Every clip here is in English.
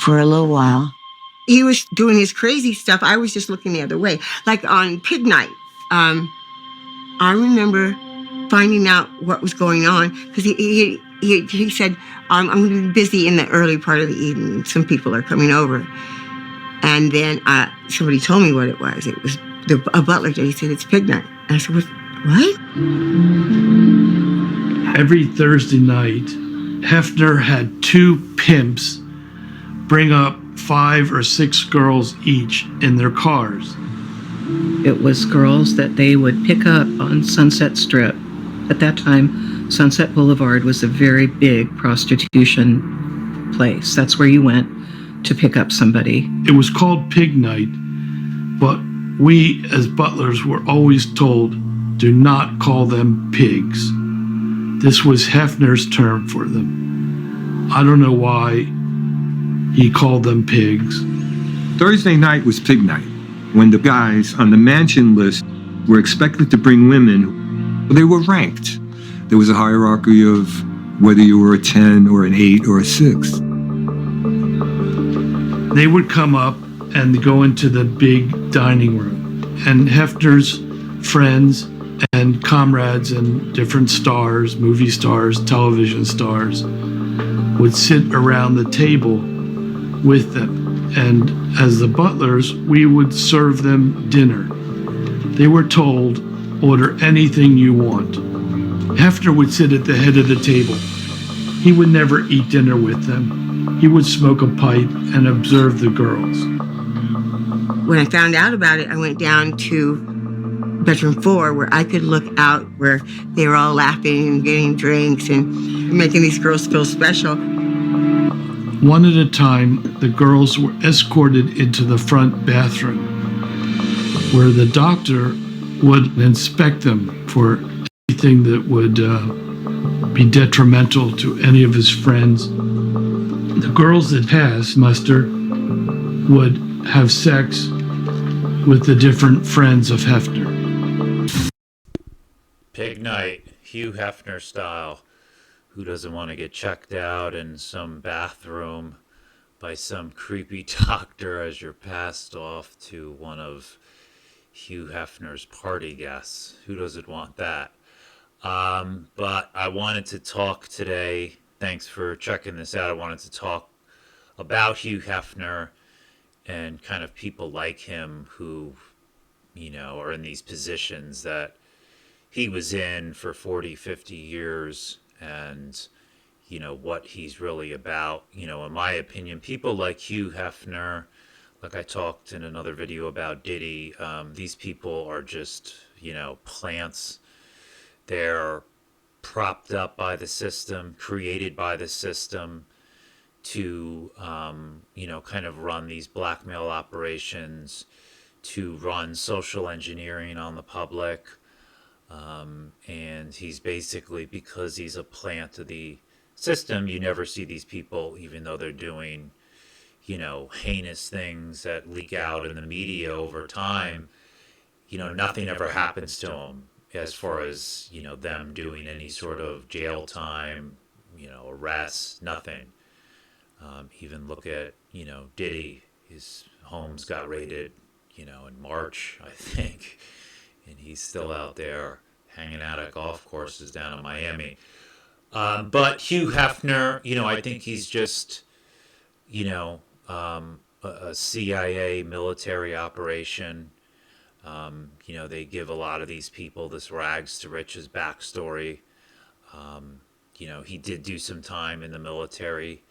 for a little while. He was doing his crazy stuff. I was just looking the other way. Like on Pig Night, I remember finding out what was going on because he said, I'm going to be busy in the early part of the evening. Some people are coming over. And then somebody told me what it was. It was a butler did. He said, it's Pig Night. And I said, what? Every Thursday night, Hefner had 2 pimps bring up 5 or 6 girls each in their cars. It was girls that they would pick up on Sunset Strip. At that time, Sunset Boulevard was a very big prostitution place. That's where you went to pick up somebody. It was called Pig Night, but we as butlers were always told, do not call them pigs. This was Hefner's term for them. I don't know why he called them pigs. Thursday night was Pig Night, when the guys on the mansion list were expected to bring women. They were ranked. There was a hierarchy of whether you were a 10 or an 8 or a 6. They would come up and go into the big dining room, and Hefner's friends and comrades and different stars, movie stars, television stars, would sit around the table with them. And as the butlers, we would serve them dinner. They were told, order anything you want. Hefner would sit at the head of the table. He would never eat dinner with them. He would smoke a pipe and observe the girls. When I found out about it, I went down to bedroom 4 where I could look out where they were all laughing and getting drinks and making these girls feel special. One at a time, the girls were escorted into the front bathroom where the doctor would inspect them for anything that would be detrimental to any of his friends. The girls that passed muster would have sex with the different friends of Hefner. Pig Night, Hugh Hefner style. Who doesn't want to get checked out in some bathroom by some creepy doctor as you're passed off to one of Hugh Hefner's party guests? Who doesn't want that? But I wanted to talk today, thanks for checking this out, I wanted to talk about Hugh Hefner and kind of people like him who, you know, are in these positions that he was in for 40, 50 years. And, you know, what he's really about. You know, in my opinion, people like Hugh Hefner, like I talked in another video about Diddy, these people are just, you know, plants. They're propped up by the system, created by the system to, you know, kind of run these blackmail operations, to run social engineering on the public. And he's basically, because he's a plant of the system, you never see these people, even though they're doing, you know, heinous things that leak out in the media over time, you know, nothing ever happens to them as far as, you know, them doing any sort of jail time, you know, arrests, nothing. Even look at, you know, Diddy, his homes got raided, you know, in March, I think. And he's still out there hanging out at golf courses down in Miami. But Hugh Hefner, you know, I think he's just, you know, a CIA military operation. You know, they give a lot of these people this rags to riches backstory. You know, he did do some time in the military,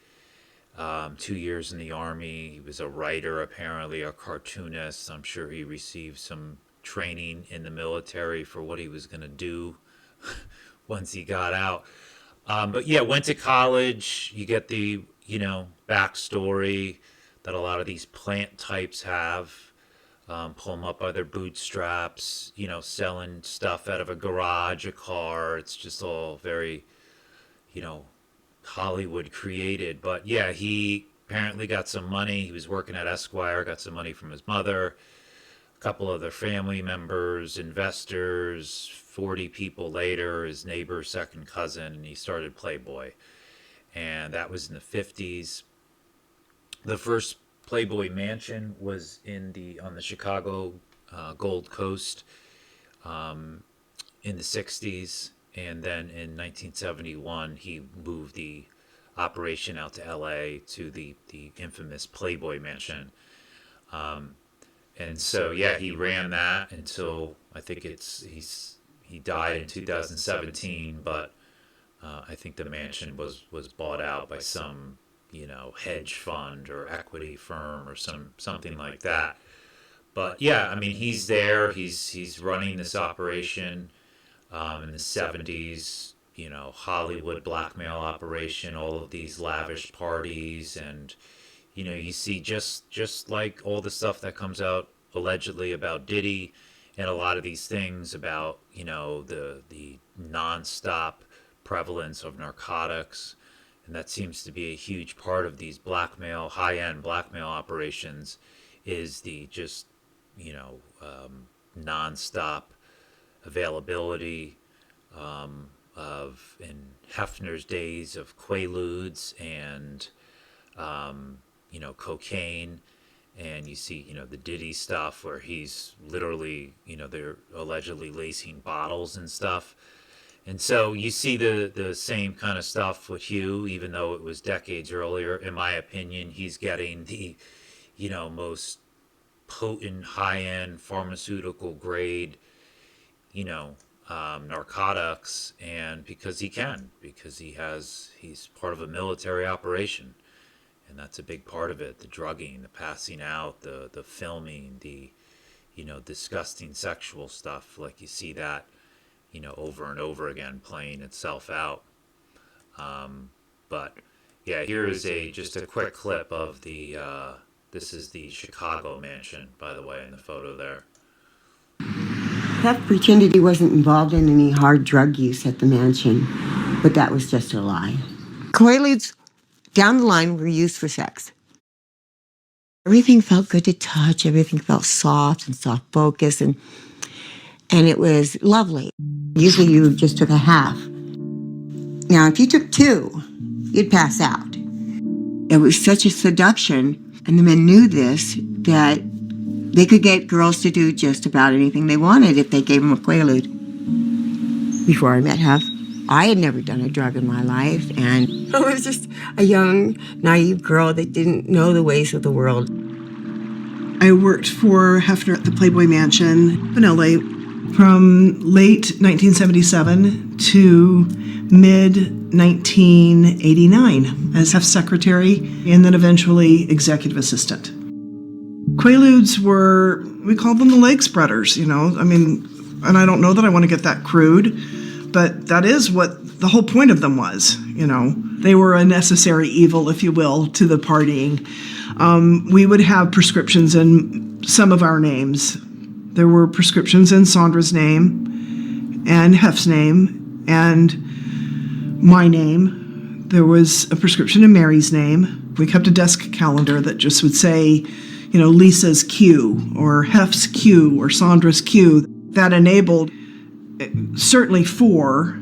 2 years in the Army. He was a writer, apparently, a cartoonist. I'm sure he received some training in the military for what he was going to do once he got out. But yeah, went to college. You get the, you know, backstory that a lot of these plant types have. Pull them up by their bootstraps, you know, selling stuff out of a garage, a car. It's just all very, you know, Hollywood created. But yeah, he apparently got some money. He was working at Esquire, got some money from his mother, couple other family members, investors. 40 people later, his neighbor, second cousin, and he started Playboy. And that was in the 50s. The first Playboy Mansion was on the Chicago Gold Coast in the 60s, and then in 1971 he moved the operation out to LA to the infamous Playboy Mansion. And so yeah, he ran that until I think he died in 2017, but I think the mansion was bought out by some, hedge fund or equity firm or something like that. But yeah, I mean, he's there. He's running this operation in the 70s. Hollywood blackmail operation, all of these lavish parties, and you see just like all the stuff that comes out allegedly about Diddy, and a lot of these things about the nonstop prevalence of narcotics, and that seems to be a huge part of these high-end blackmail operations, is the just nonstop availability of in Hefner's days of Quaaludes and cocaine. And you see, the Diddy stuff where he's literally, they're allegedly lacing bottles and stuff. And so you see the same kind of stuff with Hugh, even though it was decades earlier. In my opinion, he's getting the, most potent, high-end, pharmaceutical grade, narcotics, and because he's part of a military operation. And that's a big part of it, the drugging, the passing out, the filming, the, disgusting sexual stuff. Like you see that, over and over again playing itself out. But yeah, here is just a quick clip of this is the Chicago mansion, by the way, in the photo there. Hef pretended he wasn't involved in any hard drug use at the mansion, but that was just a lie. Quaaludes down the line were used for sex. Everything felt good to touch. Everything felt soft and soft focus, and it was lovely. Usually you just took a half. Now, if you took two, you'd pass out. It was such a seduction, and the men knew this, that they could get girls to do just about anything they wanted if they gave them a Quaalude. Before I met Hef, I had never done a drug in my life, and I was just a young, naive girl that didn't know the ways of the world. I worked for Hefner at the Playboy Mansion in LA from late 1977 to mid-1989 as Hef's secretary and then eventually executive assistant. Quaaludes were, we called them the leg spreaders, and I don't know that I want to get that crude, but that is what the whole point of them was, They were a necessary evil, if you will, to the partying. We would have prescriptions in some of our names. There were prescriptions in Sandra's name and Hef's name and my name. There was a prescription in Mary's name. We kept a desk calendar that just would say, Lisa's Q or Hef's Q or Sandra's Q. That enabled certainly 4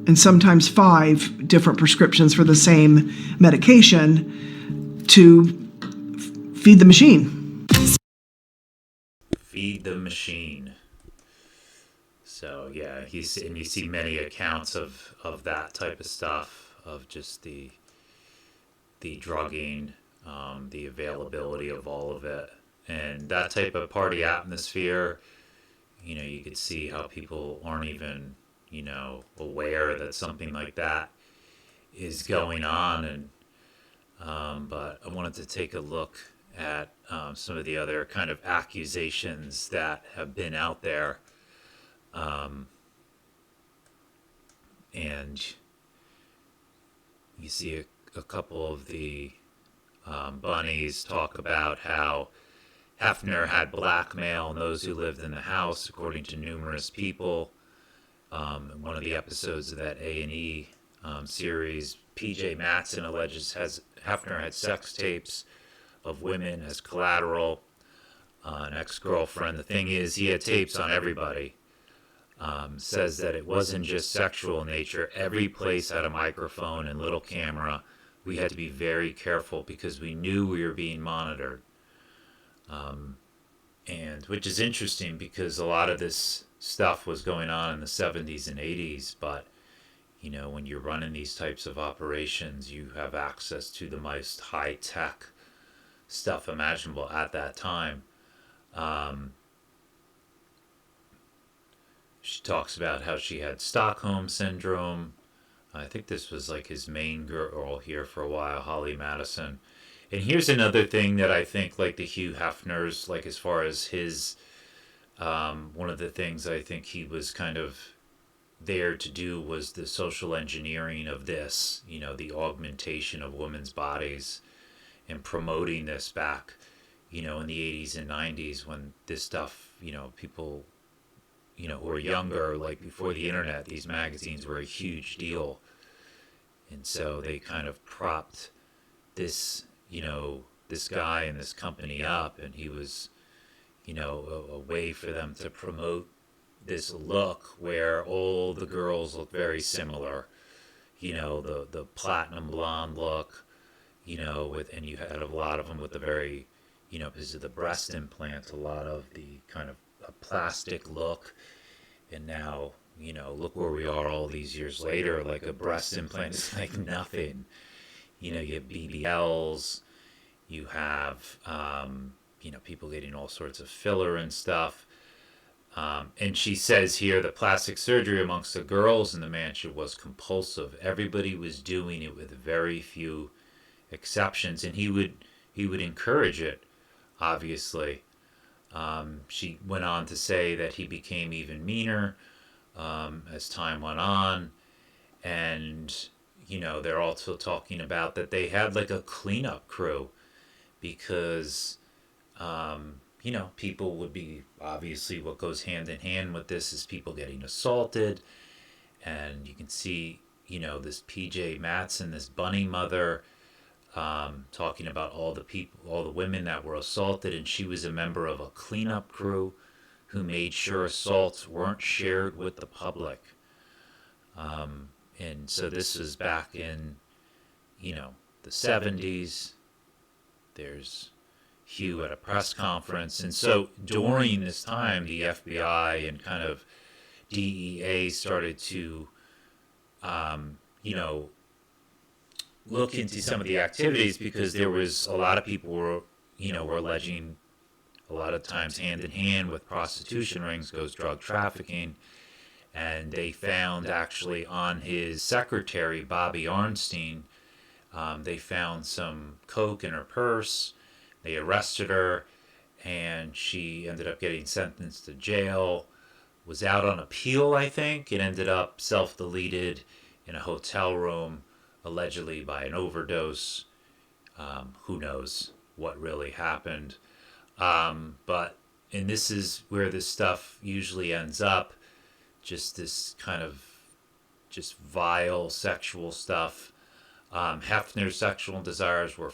and sometimes 5 different prescriptions for the same medication to feed the machine. Feed the machine. So yeah, you see many accounts of that type of stuff, of just the drugging, the availability of all of it, and that type of party atmosphere. You could see how people aren't even, aware that something like that is going on. And but I wanted to take a look at some of the other kind of accusations that have been out there. And you see a couple of the bunnies talk about how Hefner had blackmail on those who lived in the house, according to numerous people. In one of the episodes of that A&E series, P.J. Matson alleges Hefner had sex tapes of women as collateral. An ex-girlfriend. The thing is, he had tapes on everybody. Says that it wasn't just sexual in nature. Every place had a microphone and little camera we had to be very careful because we knew we were being monitored. And which is interesting because a lot of this stuff was going on in the 70s and 80s, but when you're running these types of operations, you have access to the most high-tech stuff imaginable at that time. She talks about how she had Stockholm syndrome. I think this was like his main girl here for a while, Holly Madison. And here's another thing that I think, like the Hugh Hefner's, like as far as his, one of the things I think he was kind of there to do was the social engineering of this, the augmentation of women's bodies and promoting this back, in the 80s and 90s when this stuff, people, who were younger, like before the internet, these magazines were a huge deal. And so they kind of propped this, this guy and this company up, and he was, a way for them to promote this look where all the girls look very similar, the platinum blonde look, and you had a lot of them with the very, because of the breast implant, a lot of the kind of a plastic look. And now, look where we are all these years later, like a breast implant is like nothing. You have BBLs, you have, people getting all sorts of filler and stuff. And she says here that plastic surgery amongst the girls in the mansion was compulsive. Everybody was doing it with very few exceptions, and he would encourage it, obviously. She went on to say that he became even meaner as time went on, and they're also talking about that they had like a cleanup crew because people would be, obviously what goes hand in hand with this is people getting assaulted, and you can see this PJ Matson, this bunny mother, talking about all the women that were assaulted, and she was a member of a cleanup crew who made sure assaults weren't shared with the public. And so this was back in, the 70s. There's Hugh at a press conference. And so during this time, the FBI and kind of DEA started to, look into some of the activities because there was a lot of people were alleging a lot of times hand in hand with prostitution rings goes drug trafficking. And they found actually on his secretary, Bobby Arnstein, they found some coke in her purse. They arrested her, and she ended up getting sentenced to jail, was out on appeal, I think, and ended up self-deleted in a hotel room, allegedly by an overdose. Who knows what really happened. And this is where this stuff usually ends up, just this kind of just vile sexual stuff. Hefner's sexual desires were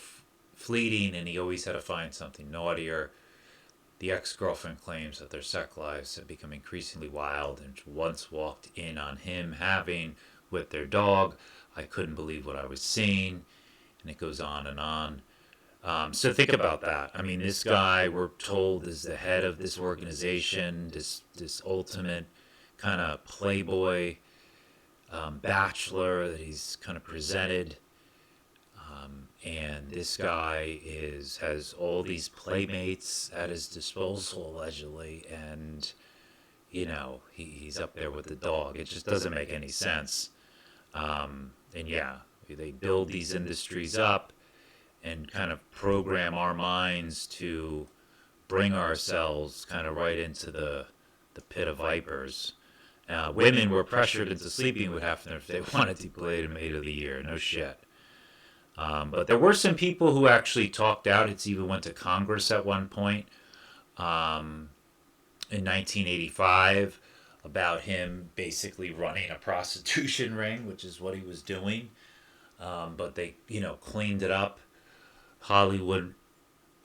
fleeting, and he always had to find something naughtier. The ex-girlfriend claims that their sex lives have become increasingly wild, and once walked in on him having with their dog. I couldn't believe what I was seeing, and it goes on and on. So think about that. I mean, this guy, we're told, is the head of this organization, this ultimate kind of playboy bachelor that he's kind of presented. And this guy has all these playmates at his disposal, allegedly, and, he's up there with the dog. It just doesn't make any sense. And yeah, they build these industries up and kind of program our minds to bring ourselves kind of right into the pit of vipers. Women were pressured into sleeping with Hefner if they wanted to play him Maid of the Year. No shit. But there were some people who actually talked out. It's even went to Congress at one point in 1985 about him basically running a prostitution ring, which is what he was doing. But they, cleaned it up Hollywood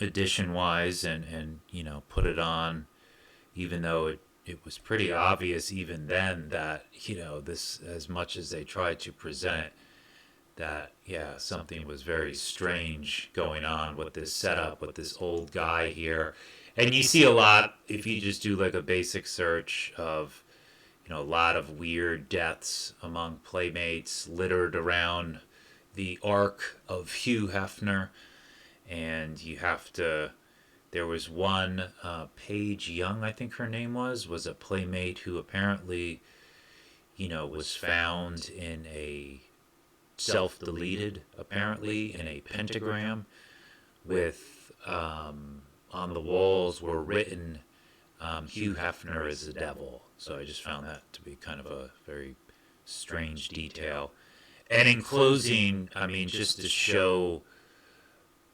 edition-wise and put it on, even though it was pretty obvious even then that, this, as much as they tried to present it, that, yeah, something was very strange going on with this setup, with this old guy here. And you see a lot, if you just do like a basic search of, a lot of weird deaths among playmates littered around the arc of Hugh Hefner. And you have to, there was one, Paige Young, I think her name was a playmate who apparently, was found in a self-deleted, apparently, in a pentagram with, on the walls were written, Hugh Hefner is the devil. So I just found that to be kind of a very strange detail. And in closing, I mean, just to show,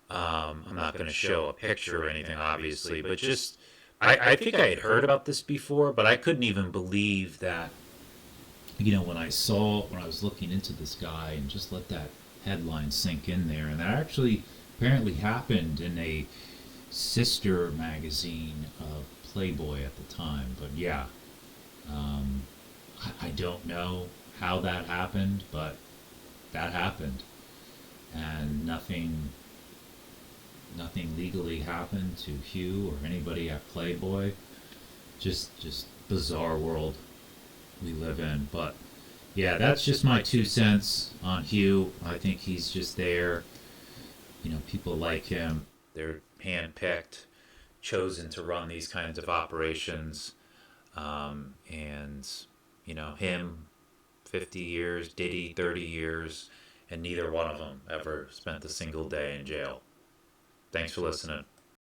I'm not going to show a picture or anything, obviously, but just, I think I had heard about this before, but I couldn't even believe that, when I was looking into this guy and just let that headline sink in there, and that actually apparently happened in a sister magazine of Playboy at the time. But yeah, I don't know how that happened, but that happened, and nothing legally happened to Hugh or anybody at Playboy. Just bizarre world we live in. But yeah, that's just my 2 cents on Hugh. I think he's just there. People like him. They're handpicked, chosen to run these kinds of operations. And him, 50 years, Diddy, 30 years, and neither one of them ever spent a single day in jail. Thanks for listening.